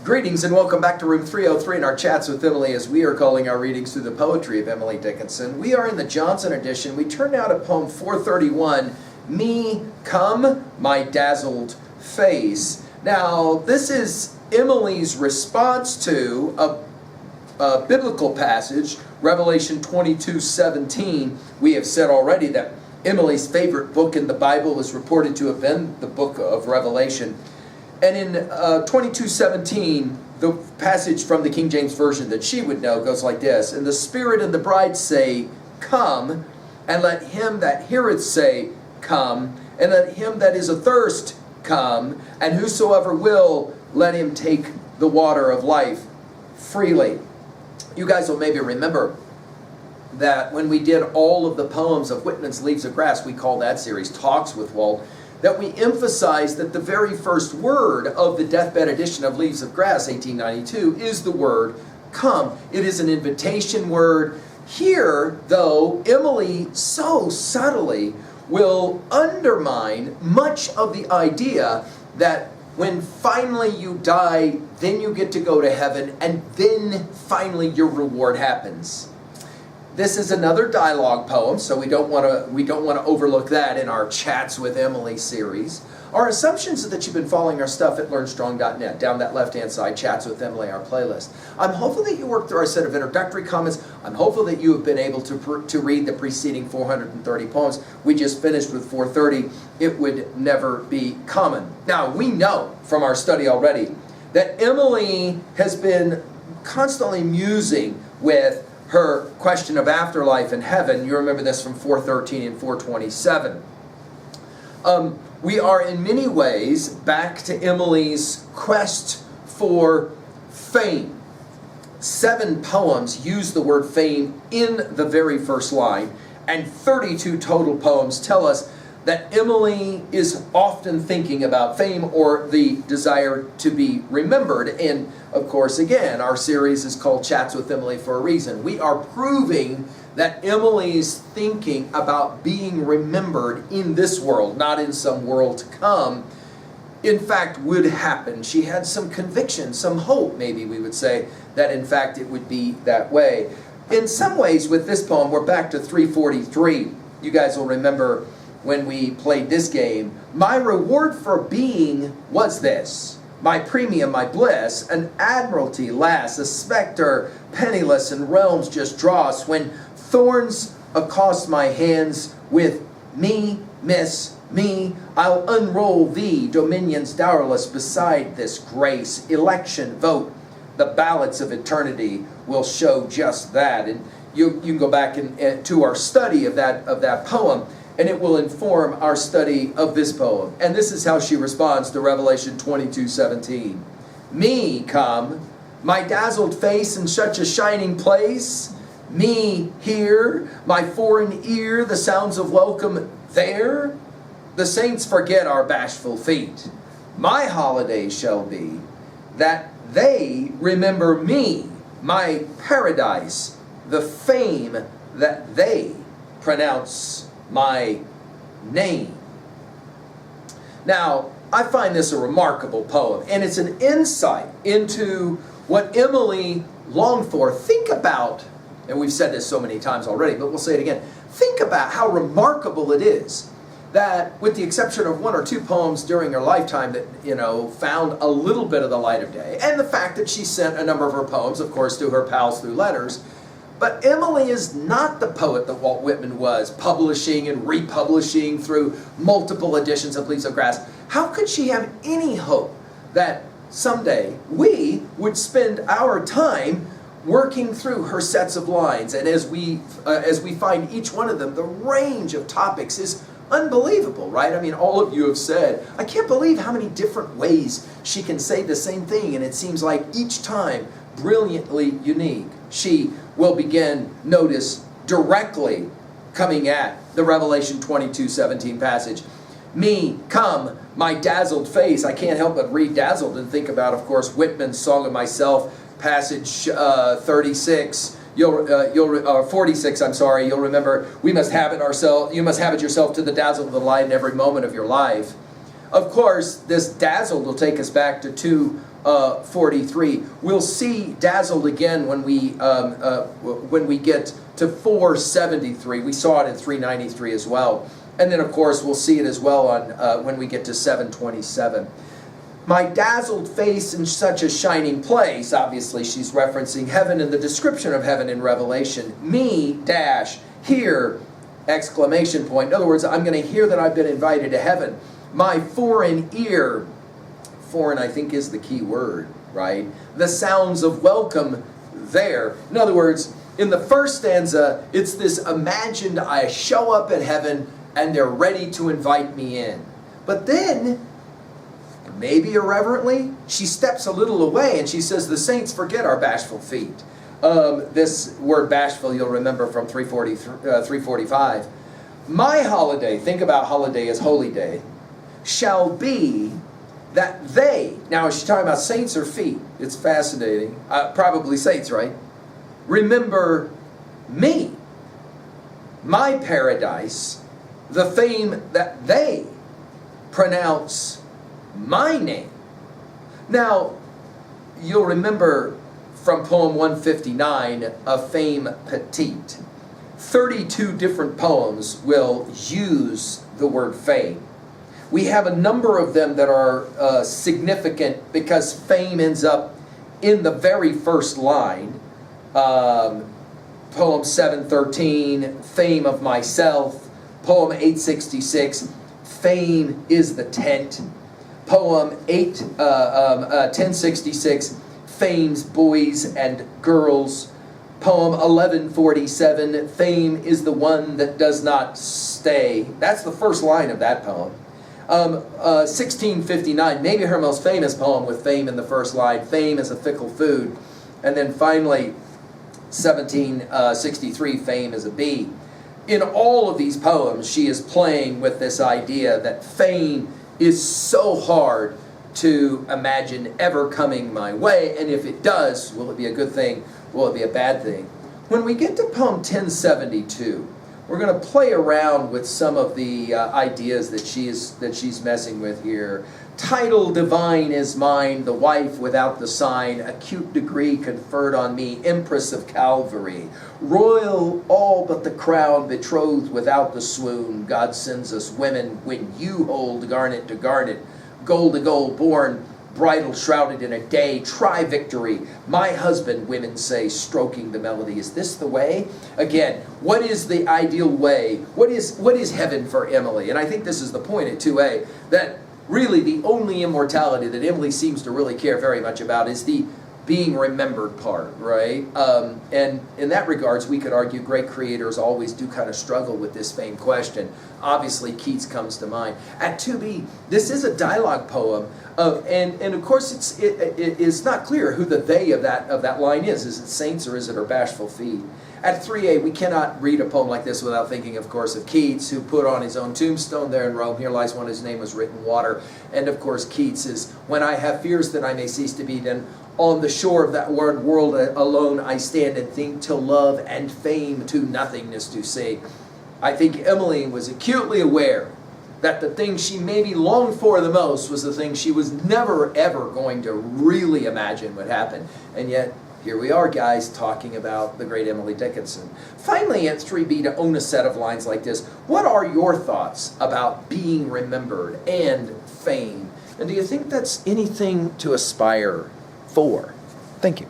Greetings and welcome back to room 303 in our chats with Emily as we are calling our readings through the poetry of Emily Dickinson. We are in the Johnson edition. We turn now to poem 431, Me Come, My Dazzled Face. Now, this is Emily's response to a biblical passage, Revelation 22:17. We have said already that Emily's favorite book in the Bible is reported to have been the book of Revelation. And in 22:17, the passage from the King James Version that she would know goes like this: And the Spirit and the bride say, Come, and let him that heareth say, Come, and let him that is athirst come, and whosoever will, let him take the water of life freely. You guys will maybe remember that when we did all of the poems of Whitman's Leaves of Grass, we call that series Talks with Walt, that we emphasized that the very first word of the deathbed edition of Leaves of Grass, 1892, is the word come. It is an invitation word. Here, though, Emily so subtly will undermine much of the idea that when finally you die, then you get to go to heaven, and then finally your reward happens. This is another dialogue poem, so we don't want to overlook that in our Chats with Emily series. Our assumptions is that you've been following our stuff at learnstrong.net. Down that left-hand side, Chats with Emily, our playlist. I'm hopeful that you worked through our set of introductory comments. I'm hopeful that you have been able to read the preceding 430 poems. We just finished with 430. It would never be common. Now, we know from our study already that Emily has been constantly musing with her question of afterlife and heaven. You remember this from 413 and 427. We are in many ways back to Emily's quest for fame. 7 poems use the word fame in the very first line, and 32 total poems tell us that Emily is often thinking about fame or the desire to be remembered. And of course, again, our series is called Chats with Emily for a reason. We are proving that Emily's thinking about being remembered in this world, not in some world to come, in fact would happen. She had some conviction, some hope, maybe we would say, that in fact it would be that way. In some ways, with this poem, we're back to 343. You guys will remember when we played this game. My reward for being was this, my premium, my bliss, an admiralty lass, a spectre, penniless and realms just dross, when thorns accost my hands with me, miss me, I'll unroll thee, dominions dowerless beside this grace, election, vote, the ballots of eternity will show just that. And you can go back to our study of that poem, and it will inform our study of this poem. And this is how she responds to Revelation 22:17. Me come, my dazzled face in such a shining place. Me here, my foreign ear, the sounds of welcome there. The saints forget our bashful feet. My holiday shall be that they remember me, my paradise, the fame that they pronounce my name. Now, I find this a remarkable poem, and it's an insight into what Emily longed for. Think about, and we've said this so many times already, but we'll say it again. Think about how remarkable it is that, with the exception of 1 or 2 poems during her lifetime that, found a little bit of the light of day, and the fact that she sent a number of her poems, of course, to her pals through letters. But Emily is not the poet that Walt Whitman was, publishing and republishing through multiple editions of Leaves of Grass. How could she have any hope that someday we would spend our time working through her sets of lines? And as we find each one of them, the range of topics is unbelievable, right? I mean, all of you have said, I can't believe how many different ways she can say the same thing, and it seems like each time brilliantly unique. She will begin, notice, directly coming at the Revelation 22:17 passage. Me, come, my dazzled face. I can't help but read dazzled and think about, of course, Whitman's Song of Myself, passage 36. 46, I'm sorry. You'll remember, you must habit yourself to the dazzle of the light in every moment of your life. Of course, this dazzled will take us back to 2:43. We'll see dazzled again when we get to 4:73. We saw it in 3:93 as well. And then, of course, we'll see it as well on when we get to 7:27. My dazzled face in such a shining place. Obviously, she's referencing heaven and the description of heaven in Revelation. Me, dash, here, exclamation point. In other words, I'm going to hear that I've been invited to heaven. My foreign ear, foreign I think is the key word, right? The sounds of welcome there. In other words, in the first stanza, it's this imagined I show up in heaven and they're ready to invite me in. But then, maybe irreverently, she steps a little away and she says, the saints forget our bashful feet. This word bashful you'll remember from 345. My holiday, think about holiday as holy day, shall be that they, now is she talking about saints or feet? It's fascinating. Probably saints, right? Remember me, my paradise, the fame that they pronounce my name. Now, you'll remember from poem 159, A Fame Petite. 32 different poems will use the word fame. We have a number of them that are significant because fame ends up in the very first line. Poem 713, Fame of Myself. Poem 866, Fame is the Tent. Poem 1066, Fame's Boys and Girls. Poem 1147, Fame is the one that does not stay. That's the first line of that poem. 1659, maybe her most famous poem with fame in the first line, Fame is a fickle food. And then finally, 1763, Fame is a bee. In all of these poems, she is playing with this idea that fame is so hard to imagine ever coming my way, and if it does, will it be a good thing? Will it be a bad thing? When we get to poem 1072, we're going to play around with some of the ideas that she's messing with here. Title divine is mine, the wife without the sign, acute degree conferred on me, empress of Calvary, royal all but the crown, betrothed without the swoon. God sends us women when you hold garnet to garnet, gold to gold, born bridal shrouded in a day, try victory. My husband, women say, stroking the melody. Is this the way? Again, what is the ideal way? What is heaven for Emily? And I think this is the point at 2a, that really the only immortality that Emily seems to really care very much about is the being remembered part, right? And in that regards, we could argue great creators always do kind of struggle with this famed question. Obviously, Keats comes to mind. At 2b, this is a dialogue poem, and of course it's not clear who the they of that line is. Is it saints or is it her bashful feet? At 3a, we cannot read a poem like this without thinking, of course, of Keats, who put on his own tombstone there in Rome, here lies one whose name was written water. And of course, Keats is, when I have fears that I may cease to be, then on the shore of that world alone I stand and think till love and fame to nothingness do sing. I think Emily was acutely aware that the thing she maybe longed for the most was the thing she was never ever going to really imagine would happen. And yet, here we are, guys, talking about the great Emily Dickinson. Finally, at 3b, to own a set of lines like this, what are your thoughts about being remembered and fame? And do you think that's anything to aspire for? Thank you.